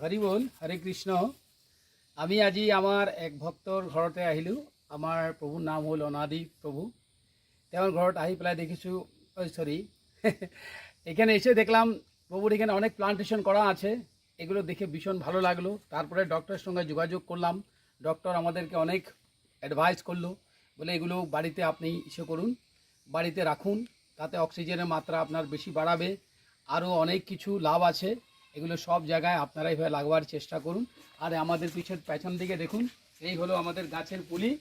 হরি বল হরে কৃষ্ণ। আমি আজি আমার এক ভক্তৰ ঘৰতে আহিলোঁ। আমাৰ প্ৰভুৰ নাম হ'ল অনাদি প্ৰভু। তেওঁৰ ঘৰত আহি পেলাই দেখিছোঁ, এখানে এসে দেখলাম প্রভুর এখানে অনেক প্লান্টেশন করা আছে। এগুলো দেখে ভীষণ ভালো লাগলো। তারপরে ডক্টরের সঙ্গে যোগাযোগ করলাম। ডক্টর আমাদেরকে অনেক অ্যাডভাইস করলো, বলে এগুলো বাড়িতে আপনি করুন, বাড়িতে রাখুন, তাতে অক্সিজেনের মাত্রা আপনার বেশি বাড়াবে, আরও অনেক কিছু লাভ আছে। এগুলো সব জায়গায় আপনারা এইভাবে লাগবার চেষ্টা করুন। আর আমাদের পেছন দিকে দেখুন, এই হলো আমাদের গাছের পুলি।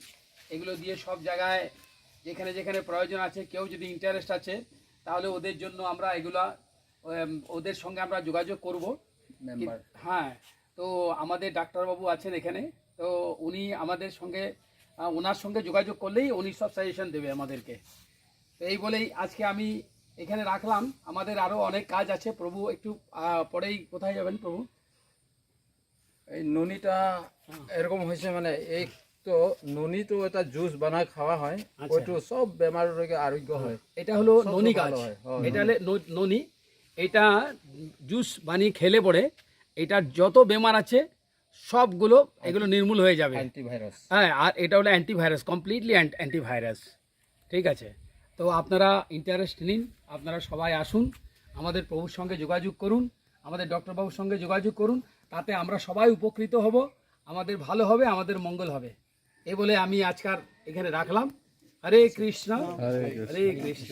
এগুলো দিয়ে সব জায়গায় যেখানে যেখানে প্রয়োজন আছে, কেউ যদি ইন্টারেস্ট আছে তাহলে ওদের জন্য আমরা এগুলা ওদের সঙ্গে আমরা যোগাযোগ করব। হ্যাঁ, তো আমাদের ডাক্তারবাবু আছেন এখানে, তো উনি আমাদের সঙ্গে ওনার সঙ্গে যোগাযোগ করলেই উনি সব সাজেশন দেবে আমাদেরকে। তো এই বলেই আজকে আমি এখানে রাখলাম। আমাদের আরও অনেক কাজ আছে। প্রভু একটু পরেই কোথায় যাবেন প্রভু? এই ননিটা এরকম হয়েছে, মানে এই তো ননি তো এটা জুস বানায় খাওয়া হয়, ওইটো সব বেমার রোগে আরোগ্য হয়। এটা হলো ননি গাছ, এটা হলো ননি। এটা জুস বানিয়ে খেলে পরে এটার যত বেমার আছে সবগুলো এগুলো নির্মূল হয়ে যাবে। অ্যান্টিভাইরাস। হ্যাঁ, আর এটা হলো অ্যান্টিভাইরাস, কমপ্লিটলি অ্যান্টিভাইরাস। ঠিক আছে, তো আপনারা ইন্টারেস্ট নিন, আপনারা সবাই আসুন, আমাদের প্রভুর সঙ্গে যোগাযোগ করুন, আমাদের ডক্টরবাবুর সঙ্গে যোগাযোগ করুন। তাতে আমরা সবাই উপকৃত হব, আমাদের ভালো হবে, আমাদের মঙ্গল হবে। এই বলে আমি আজকাল এখানে রাখলাম। হরে কৃষ্ণ, হরে কৃষ্ণ।